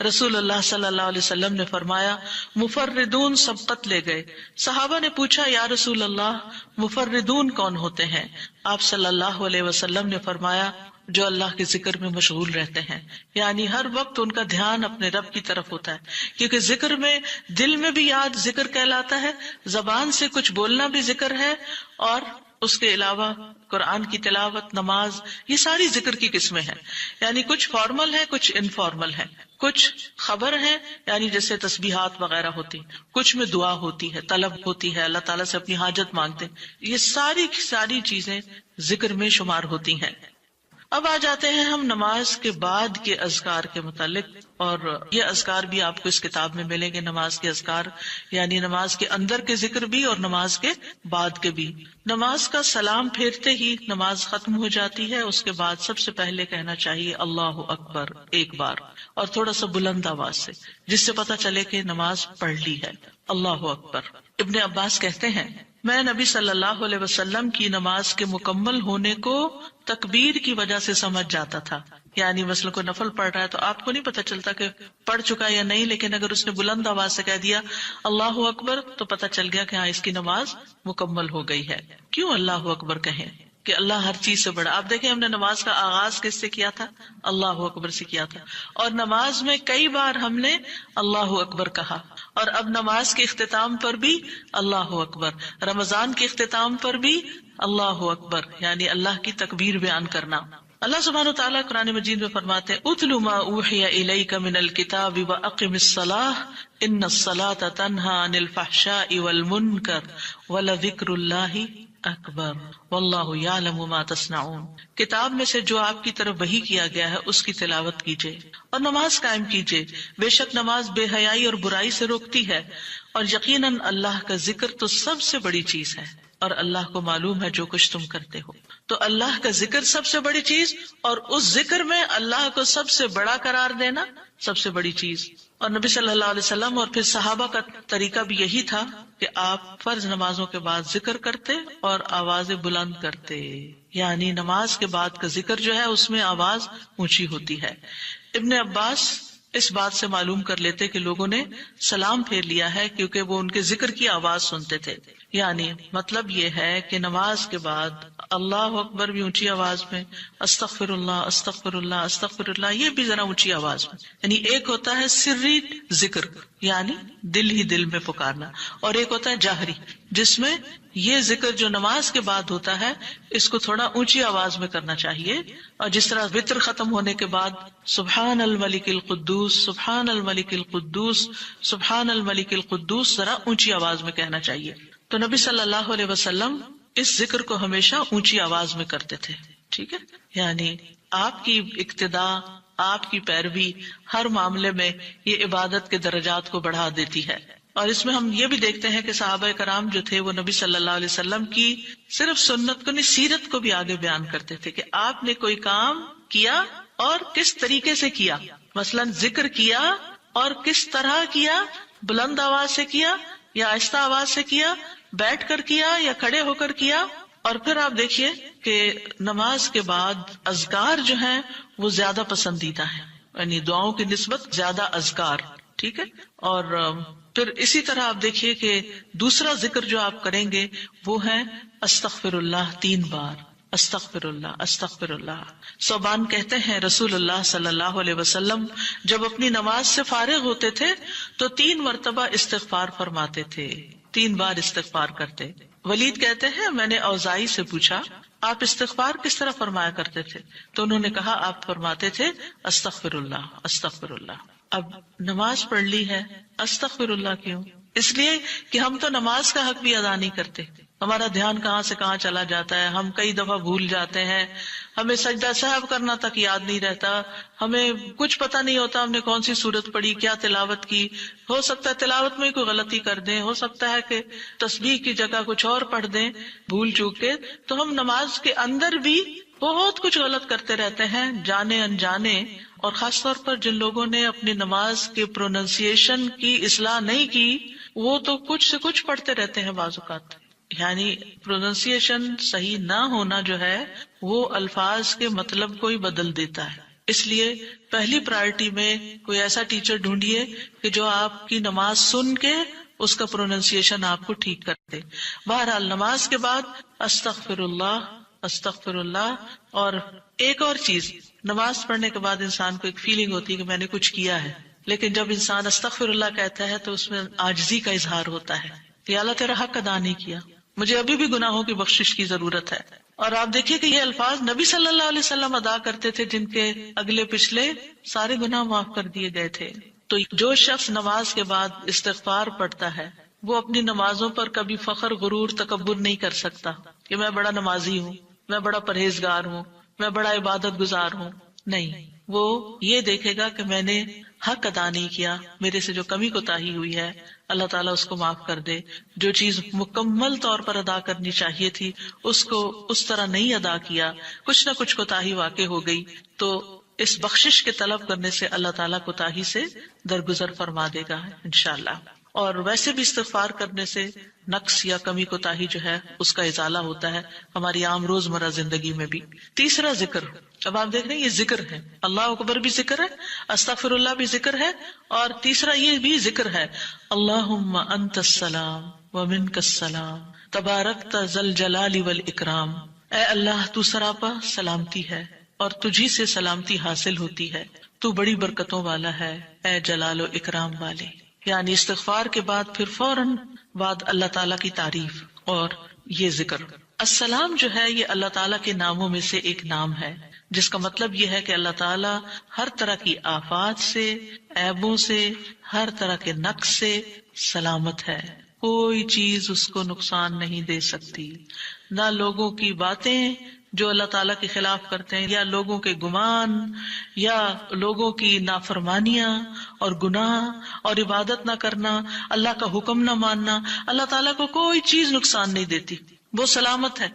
رسول اللہ صلی اللہ علیہ وسلم نے فرمایا مفردون سبقت لے گئے. صحابہ نے پوچھا یا رسول اللہ مفردون کون ہوتے ہیں؟ آپ صلی اللہ علیہ وسلم نے فرمایا جو اللہ کے ذکر میں مشغول رہتے ہیں, یعنی ہر وقت ان کا دھیان اپنے رب کی طرف ہوتا ہے, کیونکہ ذکر میں دل میں بھی یاد ذکر کہلاتا ہے, زبان سے کچھ بولنا بھی ذکر ہے, اور اس کے علاوہ قرآن کی تلاوت, نماز, یہ ساری ذکر کی قسمیں ہیں. یعنی کچھ فارمل ہے, کچھ انفارمل ہے, کچھ خبر ہے یعنی جیسے تسبیحات وغیرہ ہوتی, کچھ میں دعا ہوتی ہے, طلب ہوتی ہے, اللہ تعالیٰ سے اپنی حاجت مانگتے ہیں. یہ ساری چیزیں ذکر میں شمار ہوتی ہیں. اب آ جاتے ہیں ہم نماز کے بعد کے اذکار کے متعلق, اور یہ اذکار بھی آپ کو اس کتاب میں ملیں گے. نماز کے اذکار یعنی نماز کے اندر کے ذکر بھی اور نماز کے بعد کے بھی. نماز کا سلام پھیرتے ہی نماز ختم ہو جاتی ہے, اس کے بعد سب سے پہلے کہنا چاہیے اللہ اکبر ایک بار, اور تھوڑا سا بلند آواز سے, جس سے پتہ چلے کہ نماز پڑھ لی ہے. اللہ اکبر. ابن عباس کہتے ہیں میں نبی صلی اللہ علیہ وسلم کی نماز کے مکمل ہونے کو تکبیر کی وجہ سے سمجھ جاتا تھا. یعنی مثلا کوئی نفل پڑھ رہا ہے تو آپ کو نہیں پتہ چلتا کہ پڑھ چکا یا نہیں, لیکن اگر اس نے بلند آواز سے کہہ دیا اللہ اکبر تو پتہ چل گیا کہ ہاں اس کی نماز مکمل ہو گئی ہے. کیوں اللہ اکبر کہیں؟ کہ اللہ ہر چیز سے بڑا. آپ دیکھیں ہم نے نماز کا آغاز کس سے کیا تھا؟ اللہ اکبر سے کیا تھا, اور نماز میں کئی بار ہم نے اللہ اکبر کہا, اور اب نماز کے اختتام پر بھی اللہ اکبر, رمضان کے اختتام پر بھی اللہ اکبر, یعنی اللہ کی تکبیر بیان کرنا. اللہ سبحانہ وتعالیٰ قرآن مجید میں فرماتے ہیں اتل ما اوحی الیک من الکتاب واقم الصلاۃ ان الصلاۃ تنہی عن الفحشاء والمنکر ولذکر اللہ اکبر واللہ یعلم ما تصنعون. کتاب میں سے جو آپ کی طرف وحی کیا گیا ہے اس کی تلاوت کیجیے اور نماز قائم کیجیے, بے شک نماز بے حیائی اور برائی سے روکتی ہے, اور یقیناً اللہ کا ذکر تو سب سے بڑی چیز ہے, اور اللہ کو معلوم ہے جو کچھ تم کرتے ہو. تو اللہ کا ذکر سب سے بڑی چیز, اور اس ذکر میں اللہ کو سب سے بڑا قرار دینا سب سے بڑی چیز. اور نبی صلی اللہ علیہ وسلم اور پھر صحابہ کا طریقہ بھی یہی تھا کہ آپ فرض نمازوں کے بعد ذکر کرتے اور آوازیں بلند کرتے, یعنی نماز کے بعد کا ذکر جو ہے اس میں آواز اونچی ہوتی ہے. ابن عباس اس بات سے معلوم کر لیتے کہ لوگوں نے سلام پھیر لیا ہے کیونکہ وہ ان کے ذکر کی آواز سنتے تھے. یعنی مطلب یہ ہے کہ نماز کے بعد اللہ اکبر بھی اونچی آواز میں, استغفر اللہ استغفر اللہ استغفر اللہ یہ بھی ذرا اونچی آواز میں. یعنی ایک ہوتا ہے سری ذکر یعنی دل ہی دل میں پکارنا, اور ایک ہوتا ہے جاہری جس میں یہ ذکر جو نماز کے بعد ہوتا ہے اس کو تھوڑا اونچی آواز میں کرنا چاہیے. اور جس طرح وتر ختم ہونے کے بعد سبحان الملک القدوس سبحان الملک القدوس سبحان الملک القدوس ذرا اونچی آواز میں کہنا چاہیے. تو نبی صلی اللہ علیہ وسلم اس ذکر کو ہمیشہ اونچی آواز میں کرتے تھے. ٹھیک ہے, یعنی آپ کی اقتداء آپ کی پیروی ہر معاملے میں یہ عبادت کے درجات کو بڑھا دیتی ہے. اور اس میں ہم یہ بھی دیکھتے ہیں کہ صحابہ کرام جو تھے وہ نبی صلی اللہ علیہ وسلم کی صرف سنت کو نہیں سیرت کو بھی آگے بیان کرتے تھے کہ آپ نے کوئی کام کیا اور کس طریقے سے کیا. مثلاً ذکر کیا اور کس طرح کیا, بلند آواز سے کیا یا آہستہ آواز سے کیا, بیٹھ کر کیا یا کھڑے ہو کر کیا. اور پھر آپ دیکھیے کہ نماز کے بعد اذکار جو ہیں وہ زیادہ پسندیدہ ہیں, یعنی دعاؤں کی نسبت زیادہ اذکار. ٹھیک ہے, اور پھر اسی طرح آپ دیکھیے کہ دوسرا ذکر جو آپ کریں گے وہ ہے استغفر اللہ 3 بار, استغفر اللہ استغفر اللہ. صوبان کہتے ہیں رسول اللہ صلی اللہ علیہ وسلم جب اپنی نماز سے فارغ ہوتے تھے تو 3 مرتبہ استغفار فرماتے تھے, 3 بار استغفار کرتے. ولید کہتے ہیں میں نے اوزائی سے پوچھا آپ استغفار کس طرح فرمایا کرتے تھے, تو انہوں نے کہا آپ فرماتے تھے استغفر اللہ استغفر اللہ. اب نماز پڑھ لی ہے, استغفر اللہ کیوں؟ اس لیے کہ ہم تو نماز کا حق بھی ادا نہیں کرتے. ہمارا دھیان کہاں سے کہاں چلا جاتا ہے، ہم کئی دفعہ بھول جاتے ہیں، ہمیں سجدہ سہو کرنا تک یاد نہیں رہتا، ہمیں کچھ پتہ نہیں ہوتا ہم نے کون سی سورت پڑھی، کیا تلاوت کی. ہو سکتا ہے تلاوت میں کوئی غلطی کر دیں، ہو سکتا ہے کہ تسبیح کی جگہ کچھ اور پڑھ دیں بھول چوک کے. تو ہم نماز کے اندر بھی بہت کچھ غلط کرتے رہتے ہیں جانے انجانے. اور خاص طور پر جن لوگوں نے اپنی نماز کے پروننسیشن کی اصلاح نہیں کی، وہ تو کچھ سے کچھ پڑھتے رہتے ہیں بعض اوقات. یعنی پروننسیشن صحیح نہ ہونا جو ہے وہ الفاظ کے مطلب کو ہی بدل دیتا ہے. اس لیے پہلی پرائرٹی میں کوئی ایسا ٹیچر ڈھونڈیے کہ جو آپ کی نماز سن کے اس کا پروننسیشن آپ کو ٹھیک کر دے. بہرحال نماز کے بعد استغفر اللہ استغفر اللہ. اور ایک اور چیز، نماز پڑھنے کے بعد انسان کو ایک فیلنگ ہوتی ہے کہ میں نے کچھ کیا ہے، لیکن جب انسان استغفر اللہ کہتا ہے تو اس میں عاجزی کا اظہار ہوتا ہے کہ اللہ تیرا حق ادا نہیں کیا، مجھے ابھی بھی گناہوں کی بخشش کی ضرورت ہے. اور آپ دیکھیے کہ یہ الفاظ نبی صلی اللہ علیہ وسلم ادا کرتے تھے جن کے اگلے پچھلے سارے گناہ معاف کر دیے گئے تھے. تو جو شخص نماز کے بعد استغفار پڑھتا ہے وہ اپنی نمازوں پر کبھی فخر غرور تکبر نہیں کر سکتا کہ میں بڑا نمازی ہوں، میں بڑا پرہیزگار ہوں، میں بڑا عبادت گزار ہوں. نہیں، وہ یہ دیکھے گا کہ میں نے حق ادا نہیں کیا، میرے سے جو کمی کوتاہی ہوئی ہے اللہ تعالیٰ اس کو معاف کر دے. جو چیز مکمل طور پر ادا کرنی چاہیے تھی اس کو اس طرح نہیں ادا کیا، کچھ نہ کچھ کوتاہی واقع ہو گئی، تو اس بخشش کے طلب کرنے سے اللہ تعالیٰ کوتاہی سے درگزر فرما دے گا انشاءاللہ. اور ویسے بھی استغفار کرنے سے نقص یا کمی کوتاہی جو ہے اس کا ازالہ ہوتا ہے ہماری عام روزمرہ زندگی میں بھی. تیسرا ذکر، اب آپ دیکھ رہے ہیں یہ ذکر ہے، اللہ اکبر بھی ذکر ہے، استغفر اللہ بھی ذکر ہے، اور تیسرا یہ بھی ذکر ہے اللہم انت السلام ومنک السلام تبارکت ذی الجلال والاکرام. اے اللہ تو سراپا سلامتی ہے اور تجھی سے سلامتی حاصل ہوتی ہے، تو بڑی برکتوں والا ہے اے جلال و اکرام والے. یعنی استغفار کے بعد پھر فوراً بعد اللہ تعالیٰ کی تعریف اور یہ ذکر. السلام جو ہے یہ اللہ تعالیٰ کے ناموں میں سے ایک نام ہے، جس کا مطلب یہ ہے کہ اللہ تعالیٰ ہر طرح کی آفات سے، عیبوں سے، ہر طرح کے نقص سے سلامت ہے. کوئی چیز اس کو نقصان نہیں دے سکتی، نہ لوگوں کی باتیں جو اللہ تعالیٰ کے خلاف کرتے ہیں، یا لوگوں کے گمان، یا لوگوں کی نافرمانیاں اور گناہ اور عبادت نہ کرنا، اللہ کا حکم نہ ماننا. اللہ تعالیٰ کو کوئی چیز نقصان نہیں دیتی، وہ سلامت ہے،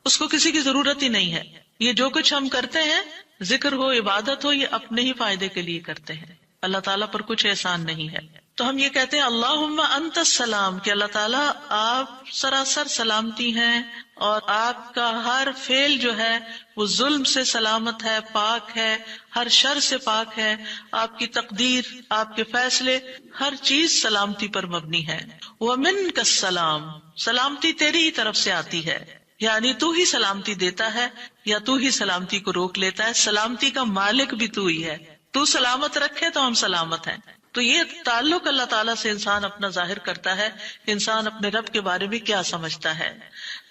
اس کو کسی کی ضرورت ہی نہیں ہے. یہ جو کچھ ہم کرتے ہیں، ذکر ہو عبادت ہو، یہ اپنے ہی فائدے کے لیے کرتے ہیں، اللہ تعالیٰ پر کچھ احسان نہیں ہے. تو ہم یہ کہتے ہیں اللہم انت السلام کہ اللہ تعالیٰ آپ سراسر سلامتی ہیں، اور آپ کا ہر فعل جو ہے وہ ظلم سے سلامت ہے، پاک ہے، ہر شر سے پاک ہے. آپ کی تقدیر، آپ کے فیصلے، ہر چیز سلامتی پر مبنی ہے. ومنک السلام، سلامتی تیری ہی طرف سے آتی ہے، یعنی تو ہی سلامتی دیتا ہے یا تو ہی سلامتی کو روک لیتا ہے. سلامتی کا مالک بھی تو ہی ہے، تو سلامت رکھے تو ہم سلامت ہیں. تو یہ تعلق اللہ تعالیٰ سے انسان اپنا ظاہر کرتا ہے کہ انسان اپنے رب کے بارے میں کیا سمجھتا ہے.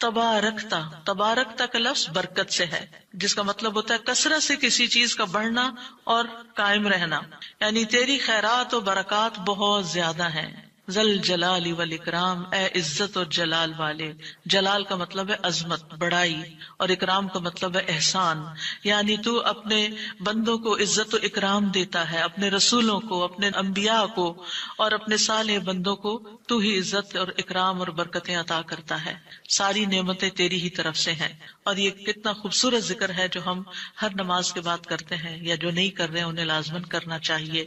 تبارکتا، تبارکتا کا لفظ برکت سے ہے، جس کا مطلب ہوتا ہے کثرت سے کسی چیز کا بڑھنا اور قائم رہنا، یعنی تیری خیرات و برکات بہت زیادہ ہیں. ذل جلال والاکرام، اے عزت اور جلال والے. جلال کا مطلب ہے عظمت، بڑائی، اور اکرام کا مطلب ہے احسان. یعنی تو اپنے بندوں کو عزت و اکرام دیتا ہے، اپنے رسولوں کو، اپنے انبیاء کو اور اپنے صالح بندوں کو تو ہی عزت اور اکرام اور برکتیں عطا کرتا ہے. ساری نعمتیں تیری ہی طرف سے ہیں. اور یہ کتنا خوبصورت ذکر ہے جو ہم ہر نماز کے بعد کرتے ہیں، یا جو نہیں کر رہے انہیں لازماً کرنا چاہیے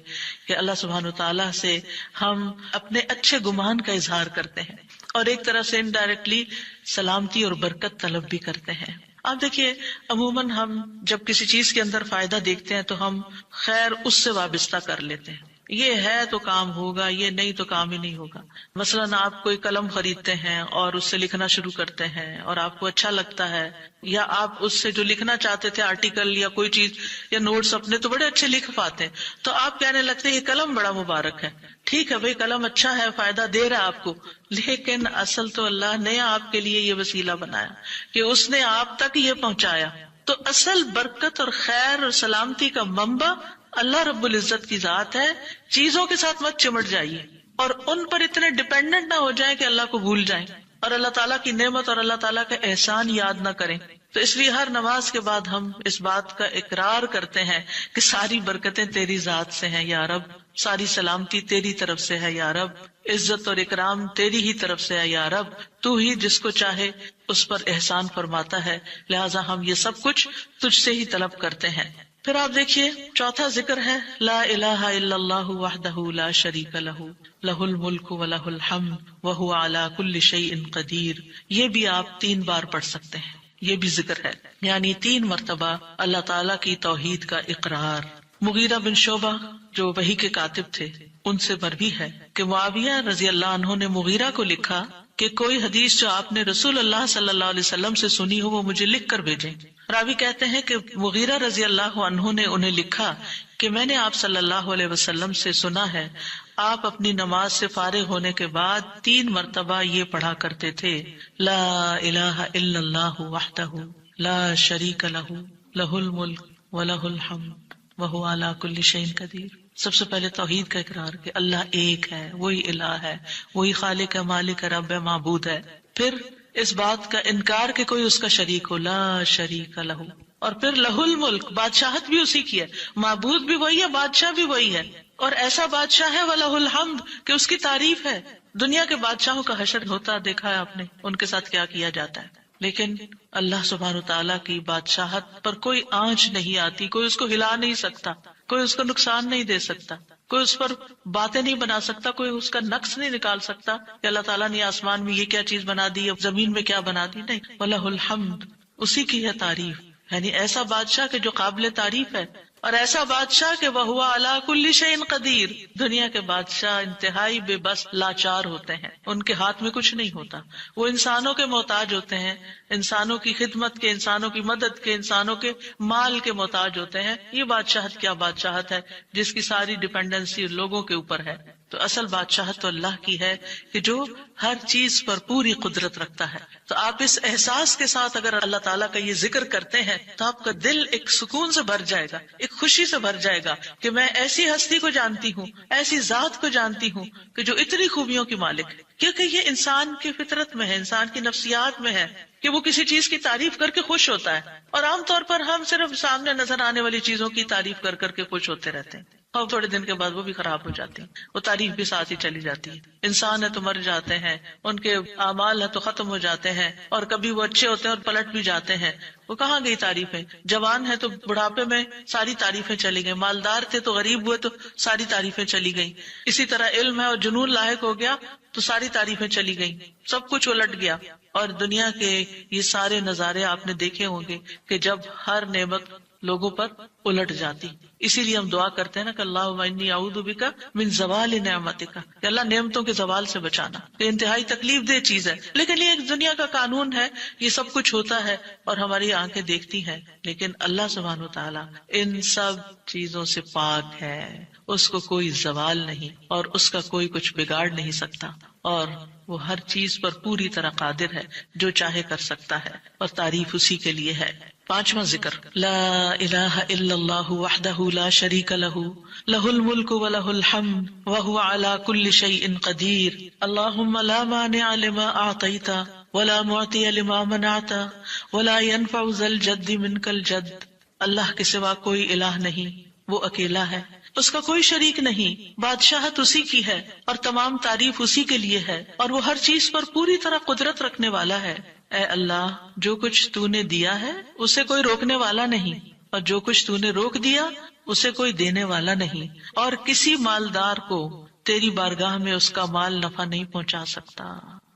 کہ اللہ سبحانہ وتعالیٰ سے ہم اپنے اچھے گمان کا اظہار کرتے ہیں، اور ایک طرح سے انڈائریکٹلی سلامتی اور برکت طلب بھی کرتے ہیں. آپ دیکھیے عموماً ہم جب کسی چیز کے اندر فائدہ دیکھتے ہیں تو ہم خیر اس سے وابستہ کر لیتے ہیں، یہ ہے تو کام ہوگا، یہ نہیں تو کام ہی نہیں ہوگا. مثلاً آپ کوئی قلم خریدتے ہیں اور اس سے لکھنا شروع کرتے ہیں اور آپ کو اچھا لگتا ہے، یا آپ اس سے جو لکھنا چاہتے تھے آرٹیکل یا کوئی چیز یا نوٹس اپنے تو بڑے اچھے لکھ پاتے ہیں، تو آپ کہنے لگتے ہیں یہ قلم بڑا مبارک ہے. ٹھیک ہے بھائی، قلم اچھا ہے، فائدہ دے رہا ہے آپ کو، لیکن اصل تو اللہ نے آپ کے لیے یہ وسیلہ بنایا کہ اس نے آپ تک یہ پہنچایا. تو اصل برکت اور خیر اور سلامتی کا منبع اللہ رب العزت کی ذات ہے. چیزوں کے ساتھ مت چمٹ جائیے اور ان پر اتنے ڈیپینڈنٹ نہ ہو جائیں کہ اللہ کو بھول جائیں. اور اللہ تعالیٰ کی نعمت اور اللہ تعالیٰ کا احسان یاد نہ کریں. تو اس لیے ہر نماز کے بعد ہم اس بات کا اقرار کرتے ہیں کہ ساری برکتیں تیری ذات سے ہیں یا رب، ساری سلامتی تیری طرف سے ہے یا رب، عزت اور اکرام تیری ہی طرف سے ہے یا رب، تو ہی جس کو چاہے اس پر احسان فرماتا ہے، لہٰذا ہم یہ سب کچھ تجھ سے ہی طلب کرتے ہیں. پھر آپ دیکھیے چوتھا ذکر ہے لا الہ الا اللہ وحدہ لا شریک لہ لہ الملک و لہ الحمد وہو علی کل شیء قدیر. یہ بھی آپ 3 بار پڑھ سکتے ہیں، یہ بھی ذکر ہے، یعنی 3 مرتبہ اللہ تعالیٰ کی توحید کا اقرار. مغیرہ بن شعبہ جو وحی کے کاتب تھے ان سے مروی ہے کہ معاویہ رضی اللہ عنہ نے مغیرہ کو لکھا کہ کوئی حدیث جو آپ نے رسول اللہ صلی اللہ علیہ وسلم سے سنی ہو وہ مجھے لکھ کر بھیجیں. راوی کہتے ہیں کہ مغیرہ رضی اللہ عنہ نے انہیں لکھا کہ میں نے آپ صلی اللہ علیہ وسلم سے سنا ہے آپ اپنی نماز سے فارغ ہونے کے بعد 3 مرتبہ یہ پڑھا کرتے تھے لا الہ الا اللہ وحدہ لا شریک لہ لہ الملک ولہ الحمد وہو علی کل شیء قدیر. سب سے پہلے توحید کا اقرار کہ اللہ ایک ہے، وہی الہ ہے، وہی خالق ہے، مالک ہے، رب ہے، معبود ہے. پھر اس بات کا انکار کہ کوئی اس کا شریک ہو، لا شریک لہ. اور پھر لہ الملک، بادشاہت بھی اسی کی ہے، معبود بھی وہی ہے، بادشاہ بھی وہی ہے، اور ایسا بادشاہ ہے وَلَهُ الْحَمْدُ کہ اس کی تعریف ہے. دنیا کے بادشاہوں کا حشر ہوتا دیکھا ہے آپ نے، ان کے ساتھ کیا کیا جاتا ہے، لیکن اللہ سبحانہ وتعالیٰ کی بادشاہت پر کوئی آنچ نہیں آتی، کوئی اس کو ہلا نہیں سکتا، کوئی اس کو نقصان نہیں دے سکتا، کوئی اس پر باتیں نہیں بنا سکتا، کوئی اس کا نقص نہیں نکال سکتا کہ اللہ تعالیٰ نے آسمان میں یہ کیا چیز بنا دی، زمین میں کیا بنا دی. نہیں، وَلَهُ الْحَمْدُ، اسی کی ہے تعریف. یعنی ایسا بادشاہ کہ جو قابل تعریف ہے، اور ایسا بادشاہ کہ وَهُوَ عَلَى كُلِّ شَيْءٍ قَدِيرٌ. دنیا کے بادشاہ انتہائی بے بس لاچار ہوتے ہیں، ان کے ہاتھ میں کچھ نہیں ہوتا، وہ انسانوں کے محتاج ہوتے ہیں، انسانوں کی خدمت کے، انسانوں کی مدد کے، انسانوں کے مال کے محتاج ہوتے ہیں. یہ بادشاہت کیا بادشاہت ہے جس کی ساری ڈیپینڈنسی لوگوں کے اوپر ہے. تو اصل بادشاہت تو اللہ کی ہے کہ جو ہر چیز پر پوری قدرت رکھتا ہے. تو آپ اس احساس کے ساتھ اگر اللہ تعالیٰ کا یہ ذکر کرتے ہیں تو آپ کا دل ایک سکون سے بھر جائے گا، ایک خوشی سے بھر جائے گا کہ میں ایسی ہستی کو جانتی ہوں، ایسی ذات کو جانتی ہوں کہ جو اتنی خوبیوں کی مالک ہے. کیونکہ یہ انسان کی فطرت میں ہے، انسان کی نفسیات میں ہے کہ وہ کسی چیز کی تعریف کر کے خوش ہوتا ہے، اور عام طور پر ہم صرف سامنے نظر آنے والی چیزوں کی تعریف کر کر کے خوش ہوتے رہتے ہیں، اور تھوڑے دن کے بعد وہ بھی خراب ہو جاتی ہیں، وہ تعریف بھی ساتھ ہی چلی جاتی ہے. انسان ہے تو مر جاتے ہیں، ان کے اعمال ہے تو ختم ہو جاتے ہیں، اور کبھی وہ اچھے ہوتے ہیں اور پلٹ بھی جاتے ہیں. وہ کہاں گئی تعریفیں؟ جوان ہے تو بڑھاپے میں ساری تعریفیں چلی گئی، مالدار تھے تو غریب ہوئے تو ساری تعریفیں چلی گئی. اسی طرح علم ہے اور جنون لاحق ہو گیا تو ساری تعریفیں چلی گئی، سب کچھ الٹ گیا. اور دنیا کے یہ سارے نظارے آپ نے دیکھے ہوں گے کہ جب ہر نعمت لوگوں پر الٹ جاتی. اسی لیے ہم دعا کرتے ہیں نا کہ اللہم انی اعوذ بک من زوال نعمتک، کہ اللہ نعمتوں کے زوال سے بچانا. یہ انتہائی تکلیف دہ چیز ہے، لیکن یہ ایک دنیا کا قانون ہے. یہ سب کچھ ہوتا ہے اور ہماری آنکھیں دیکھتی ہیں، لیکن اللہ سبحانہ وتعالی ان سب چیزوں سے پاک ہے. اس کو کوئی زوال نہیں اور اس کا کوئی کچھ بگاڑ نہیں سکتا، اور وہ ہر چیز پر پوری طرح قادر ہے، جو چاہے کر سکتا ہے، اور تعریف اسی کے لیے ہے. 5واں ذکر لا الہ الا اللہ وحدہ لا شریک لہ لہ الملک ولہ الحمد وہو علی کل شیء قدیر. اللہم لا مانع لما اعطیت ولا معطی لما منعت ولا ينفع ذا الجد منک الجد. اللہ کے سوا کوئی الہ نہیں، وہ اکیلا ہے، اس کا کوئی شریک نہیں، بادشاہت اسی کی ہے اور تمام تعریف اسی کے لیے ہے، اور وہ ہر چیز پر پوری طرح قدرت رکھنے والا ہے. اے اللہ، جو کچھ تو نے دیا ہے اسے کوئی روکنے والا نہیں، اور جو کچھ تو نے روک دیا اسے کوئی دینے والا نہیں، اور کسی مالدار کو تیری بارگاہ میں اس کا مال نفع نہیں پہنچا سکتا.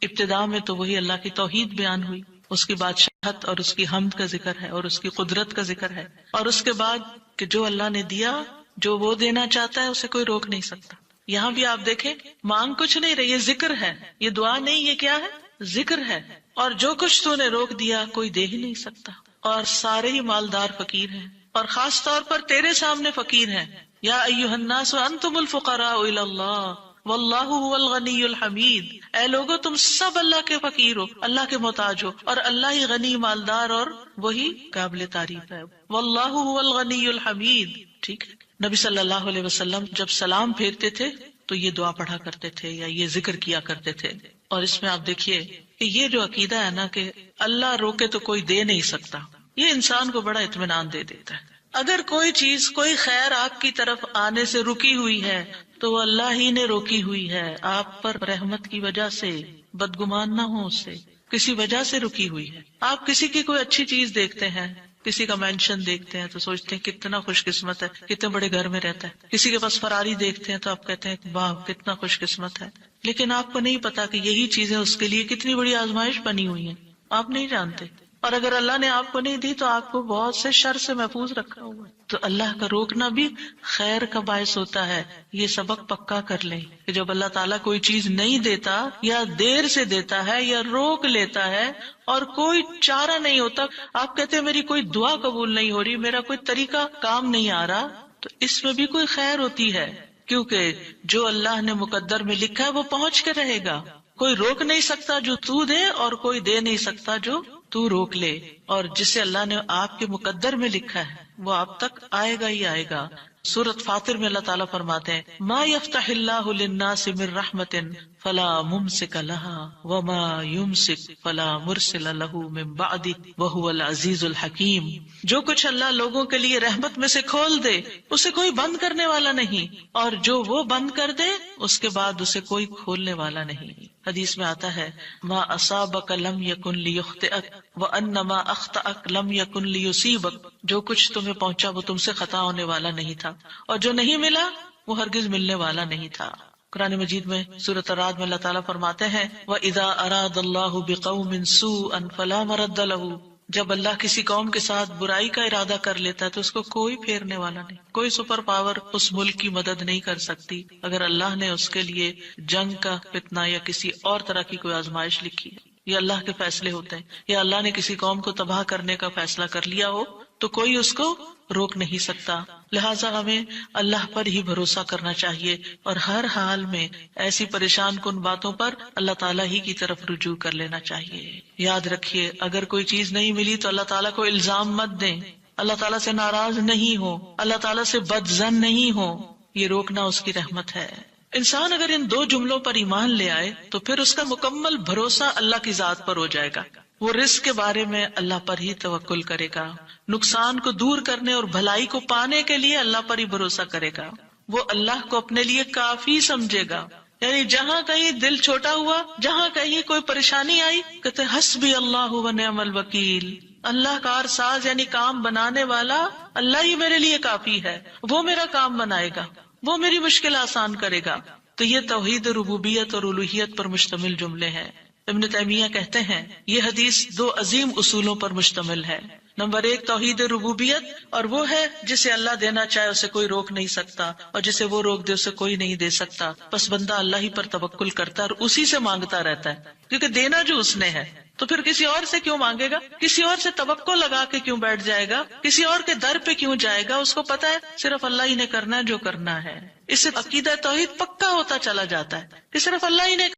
ابتدا میں تو وہی اللہ کی توحید بیان ہوئی، اس کی بادشاہت اور اس کی حمد کا ذکر ہے اور اس کی قدرت کا ذکر ہے، اور اس کے بعد کہ جو اللہ نے دیا، جو وہ دینا چاہتا ہے اسے کوئی روک نہیں سکتا. یہاں بھی آپ دیکھیں مانگ کچھ نہیں رہی، یہ ذکر ہے، یہ دعا نہیں، یہ کیا ہے؟ ذکر ہے. اور جو کچھ تو نے روک دیا کوئی دے ہی نہیں سکتا، اور سارے ہی مالدار فقیر ہیں، اور خاص طور پر تیرے سامنے فقیر ہیں. یا ایھا الناس انتم الفقراء الی اللہ واللہ هو الغنی الحمید. اے لوگو تم سب اللہ کے فقیر ہو، اللہ کے محتاج ہو، اور اللہ ہی غنی، مالدار اور وہی قابل تعریف ہے. واللہ هو الغنی الحمید. ٹھیک ہے. نبی صلی اللہ علیہ وسلم جب سلام پھیرتے تھے تو یہ دعا پڑھا کرتے تھے یا یہ ذکر کیا کرتے تھے. اور اس میں آپ دیکھیے کہ یہ جو عقیدہ ہے نا کہ اللہ روکے تو کوئی دے نہیں سکتا، یہ انسان کو بڑا اطمینان دے دیتا ہے۔ اگر کوئی چیز، کوئی خیر آپ کی طرف آنے سے رکی ہوئی ہے تو وہ اللہ ہی نے روکی ہوئی ہے، آپ پر رحمت کی وجہ سے، بدگمان نہ ہو اس سے، کسی وجہ سے رکی ہوئی ہے۔ آپ کسی کی کوئی اچھی چیز دیکھتے ہیں، کسی کا مینشن دیکھتے ہیں تو سوچتے ہیں کتنا خوش قسمت ہے، کتنے بڑے گھر میں رہتا ہے۔ کسی کے پاس فراری دیکھتے ہیں تو آپ کہتے ہیں واہ کتنا خوش قسمت ہے، لیکن آپ کو نہیں پتا کہ یہی چیزیں اس کے لیے کتنی بڑی آزمائش بنی ہوئی ہیں، آپ نہیں جانتے۔ اور اگر اللہ نے آپ کو نہیں دی تو آپ کو بہت سے شر سے محفوظ رکھا ہوا ہے۔ تو اللہ کا روکنا بھی خیر کا باعث ہوتا ہے۔ یہ سبق پکا کر لیں کہ جب اللہ تعالیٰ کوئی چیز نہیں دیتا یا دیر سے دیتا ہے یا روک لیتا ہے اور کوئی چارہ نہیں ہوتا، آپ کہتے ہیں میری کوئی دعا قبول نہیں ہو رہی، میرا کوئی طریقہ کام نہیں آ رہا، تو اس میں بھی کوئی خیر ہوتی ہے، کیونکہ جو اللہ نے مقدر میں لکھا ہے وہ پہنچ کے رہے گا۔ کوئی روک نہیں سکتا جو تو دے، اور کوئی دے نہیں سکتا جو تو روک لے، اور جسے اللہ نے آپ کے مقدر میں لکھا ہے وہ آپ تک آئے گا ہی آئے گا۔ سورۃ فاطر میں اللہ تعالیٰ فرماتے ہیں ما یفتح اللہ للناس من رحمت فلا ممسک لها وما یمسک فلا مرسل له من بعدہ وہو العزیز الحکیم۔ جو کچھ اللہ لوگوں کے لیے رحمت میں سے کھول دے اسے کوئی بند کرنے والا نہیں، اور جو وہ بند کر دے اس کے بعد اسے کوئی کھولنے والا نہیں۔ حدیث میں آتا ہے ما اصابک لم یکن لیخطئک وان ما اخطأک لم یکن لیصیبک۔ جو کچھ تمہیں پہنچا وہ تم سے خطا ہونے والا نہیں تھا، اور جو نہیں ملا وہ ہرگز ملنے والا نہیں تھا۔ قرآن مجید میں سورۃ الرعد میں اللہ تعالیٰ فرماتے ہیں وَإِذَا أَرَادَ اللَّهُ بِقَوْمٍ سُوءًا فَلَا مَرَدَّ لَهُ۔ جب اللہ کسی قوم کے ساتھ برائی کا ارادہ کر لیتا ہے تو اس کو کوئی پھیرنے والا نہیں، کوئی سپر پاور اس ملک کی مدد نہیں کر سکتی اگر اللہ نے اس کے لیے جنگ کا فتنہ یا کسی اور طرح کی کوئی آزمائش لکھی ہے۔ یہ اللہ کے فیصلے ہوتے ہیں، یا اللہ نے کسی قوم کو تباہ کرنے کا فیصلہ کر لیا ہو تو کوئی اس کو روک نہیں سکتا۔ لہٰذا ہمیں اللہ پر ہی بھروسہ کرنا چاہیے، اور ہر حال میں ایسی پریشان کن باتوں پر اللہ تعالیٰ ہی کی طرف رجوع کر لینا چاہیے۔ یاد رکھیے اگر کوئی چیز نہیں ملی تو اللہ تعالیٰ کو الزام مت دیں، اللہ تعالیٰ سے ناراض نہیں ہو، اللہ تعالیٰ سے بدظن نہیں ہو، یہ روکنا اس کی رحمت ہے۔ انسان اگر ان دو جملوں پر ایمان لے آئے تو پھر اس کا مکمل بھروسہ اللہ کی ذات پر ہو جائے گا۔ وہ رزق کے بارے میں اللہ پر ہی توکل کرے گا، نقصان کو دور کرنے اور بھلائی کو پانے کے لیے اللہ پر ہی بھروسہ کرے گا، وہ اللہ کو اپنے لیے کافی سمجھے گا۔ یعنی جہاں کہیں دل چھوٹا ہوا، جہاں کہیں کوئی پریشانی آئی، کہتے حسبی اللہ و نعم الوکیل، اللہ کار ساز یعنی کام بنانے والا اللہ ہی میرے لیے کافی ہے، وہ میرا کام بنائے گا، وہ میری مشکل آسان کرے گا۔ تو یہ توحید ربوبیت اور الوہیت پر مشتمل جملے ہیں۔ ابن تیمیہ کہتے ہیں یہ حدیث دو عظیم اصولوں پر مشتمل ہے۔ نمبر 1 توحید ربوبیت، اور وہ ہے جسے اللہ دینا چاہے اسے کوئی روک نہیں سکتا، اور جسے وہ روک دے اسے کوئی نہیں دے سکتا، بس بندہ اللہ ہی پر توکل کرتا ہے اور اسی سے مانگتا رہتا ہے، کیونکہ دینا جو اس نے ہے، تو پھر کسی اور سے کیوں مانگے گا، کسی اور سے توقع لگا کے کیوں بیٹھ جائے گا، کسی اور کے در پہ کیوں جائے گا، اس کو پتا ہے صرف اللہ ہی نے کرنا ہے جو کرنا ہے۔ اس سے عقیدہ توحید پکا ہوتا چلا جاتا ہے کہ صرف اللہ ہی نے